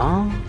Huh?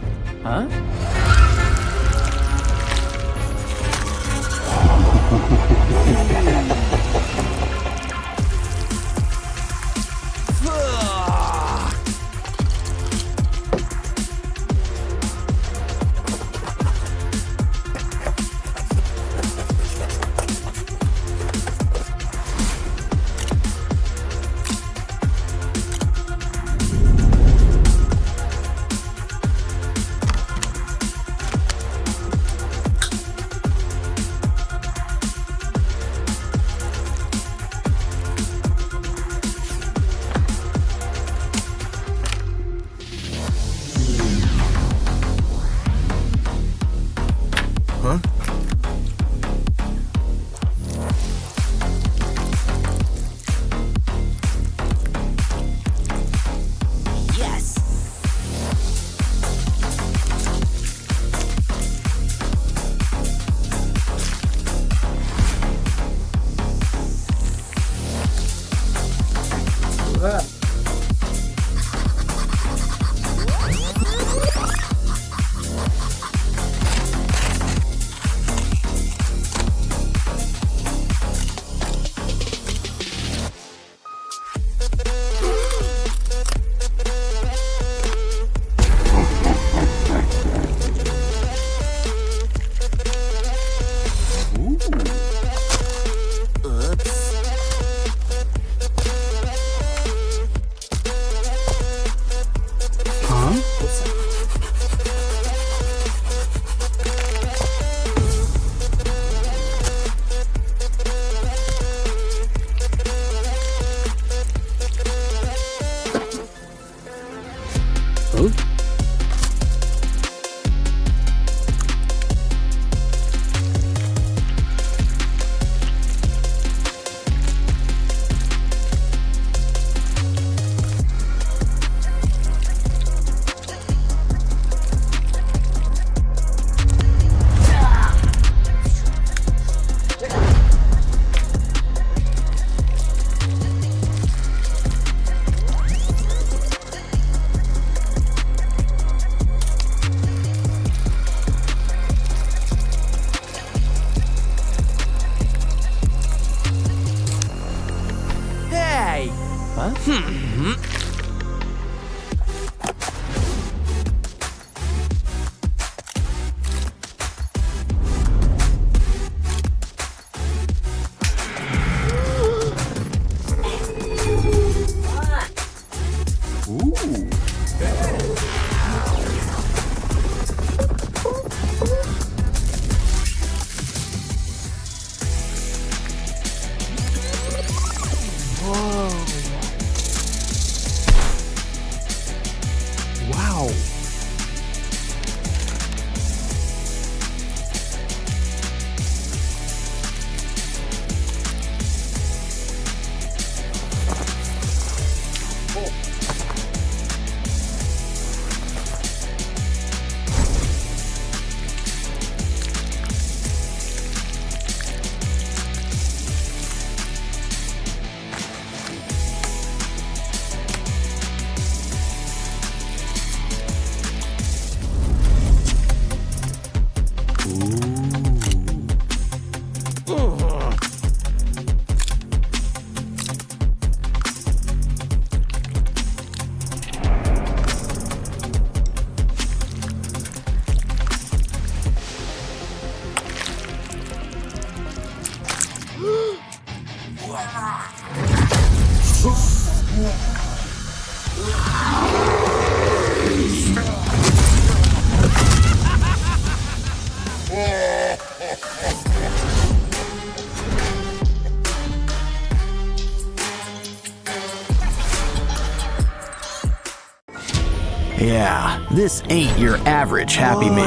Yeah, this ain't your average Happy Meal.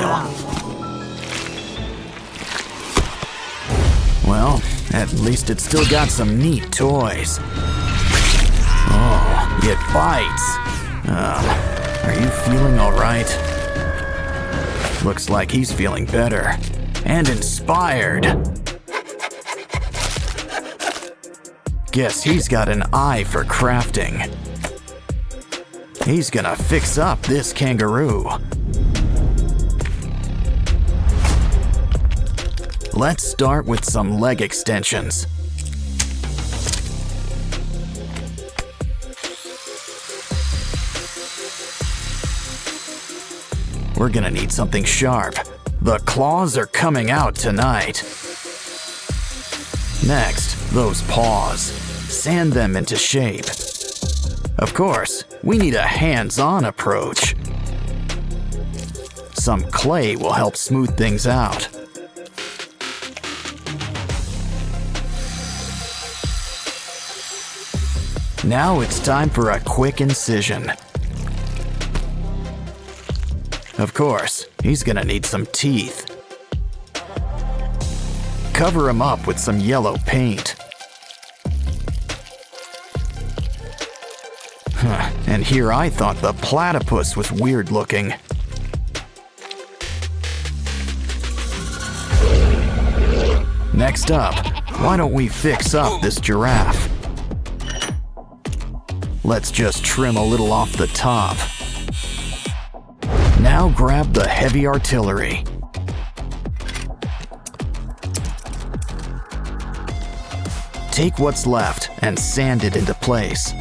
Well, at least it's still got some neat toys. Oh, it bites. Are you feeling all right? Looks like he's feeling better. And inspired. Guess he's got an eye for crafting. He's gonna fix up this kangaroo. Let's start with some leg extensions. We're gonna need something sharp. The claws are coming out tonight. Next, those paws. Sand them into shape. Of course, we need a hands-on approach. Some clay will help smooth things out. Now it's time for a quick incision. Of course, he's gonna need some teeth. Cover him up with some yellow paint. And here I thought the platypus was weird looking. Next up, why don't we fix up this giraffe? Let's just trim a little off the top. Now grab the heavy artillery. Take what's left and sand it into place.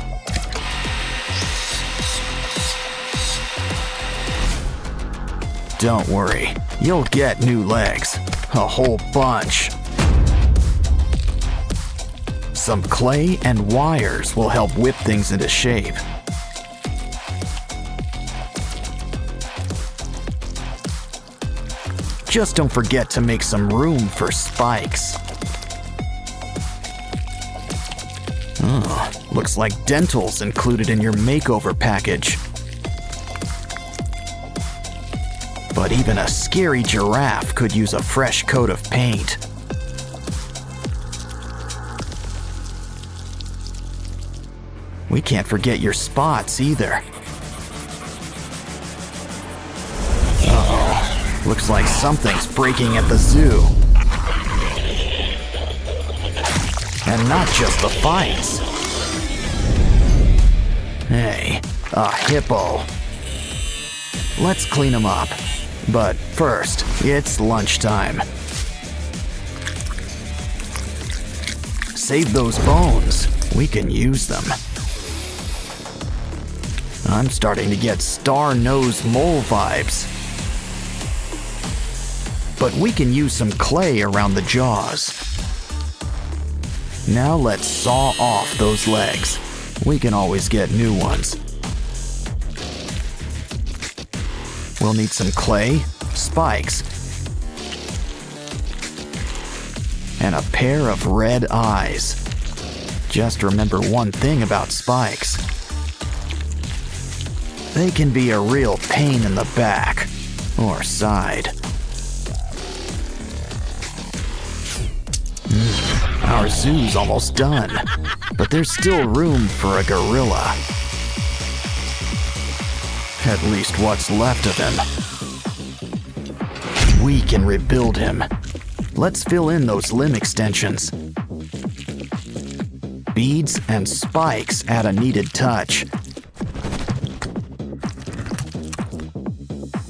Don't worry, you'll get new legs, a whole bunch. Some clay and wires will help whip things into shape. Just don't forget to make some room for spikes. Oh, looks like dental's included in your makeover package. But even a scary giraffe could use a fresh coat of paint. We can't forget your spots either. Uh-oh, looks like something's breaking at the zoo. And not just the fights. Hey, a hippo. Let's clean him up. But first, it's lunchtime. Save those bones. We can use them. I'm starting to get star-nosed mole vibes. But we can use some clay around the jaws. Now let's saw off those legs. We can always get new ones. We'll need some clay, spikes, and a pair of red eyes. Just remember one thing about spikes. They can be a real pain in the back or side. Our zoo's almost done, but there's still room for a gorilla. At least what's left of him. We can rebuild him. Let's fill in those limb extensions. Beads and spikes add a needed touch.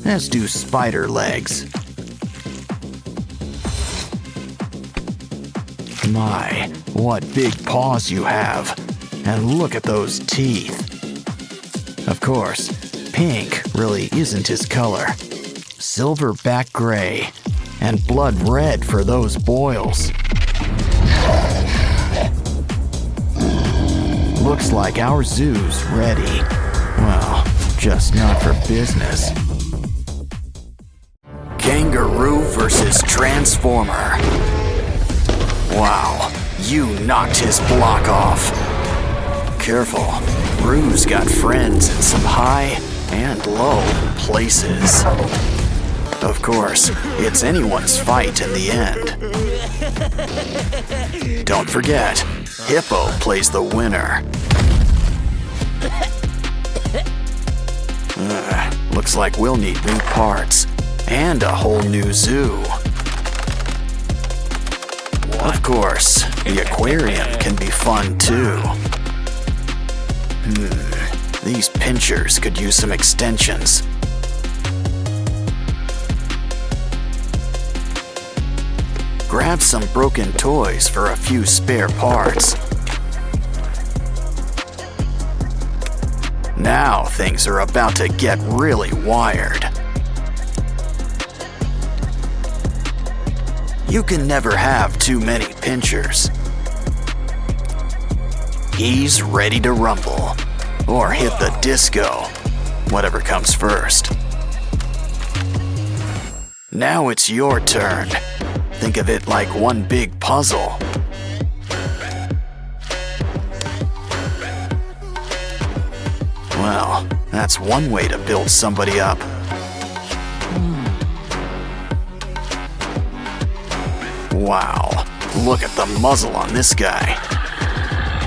As do spider legs. My, what big paws you have. And look at those teeth. Of course, pink really isn't his color. Silverback gray and blood red for those boils. Looks like our zoo's ready. Well, just not for business. Kangaroo versus Transformer. Wow, you knocked his block off. Careful, Roo's got friends in some high and low places. Of course, it's anyone's fight in the end. Don't forget, Hippo plays the winner. Looks like we'll need new parts and a whole new zoo. Of course, the aquarium can be fun too. These pinchers could use some extensions. Grab some broken toys for a few spare parts. Now things are about to get really wired. You can never have too many pinchers. He's ready to rumble, or hit the disco, whatever comes first. Now it's your turn. Think of it like one big puzzle. Well, that's one way to build somebody up. Wow, look at the muzzle on this guy.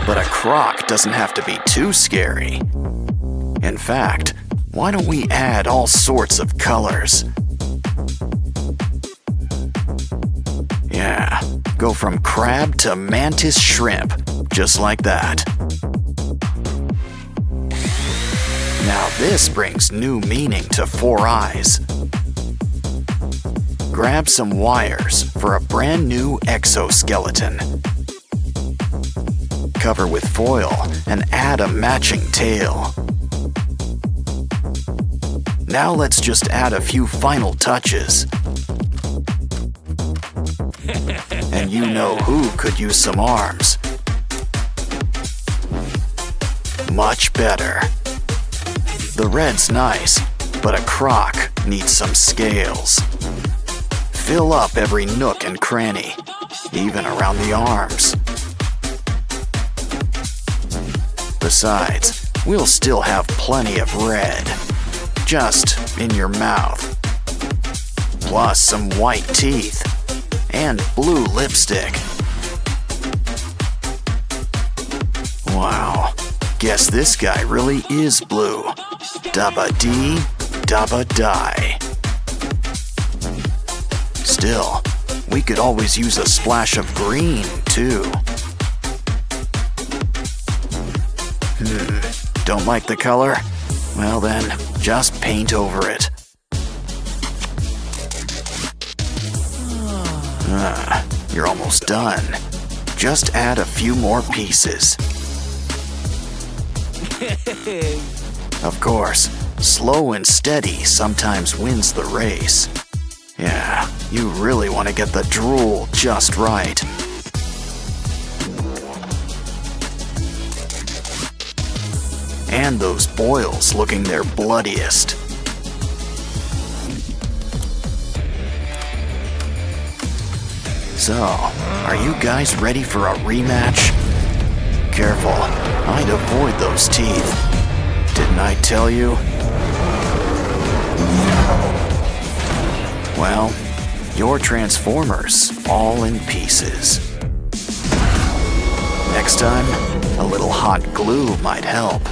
But a croc doesn't have to be too scary. In fact, why don't we add all sorts of colors? Yeah, go from crab to mantis shrimp, just like that. Now this brings new meaning to 4 eyes. Grab some wires for a brand new exoskeleton. Cover with foil and add a matching tail. Now let's just add a few final touches. And you know who could use some arms. Much better. The red's nice, but a croc needs some scales. Fill up every nook and cranny, even around the arms. Besides, we'll still have plenty of red, just in your mouth. Plus some white teeth and blue lipstick. Wow, guess this guy really is blue. Dabba dee, dabba die. Still, we could always use a splash of green, too. Don't like the color? Well then, just paint over it. You're almost done. Just add a few more pieces. Of course, slow and steady sometimes wins the race. Yeah, you really want to get the drool just right. And those boils looking their bloodiest. So, are you guys ready for a rematch? Careful, I'd avoid those teeth. Didn't I tell you? Well, your Transformers all in pieces. Next time, a little hot glue might help.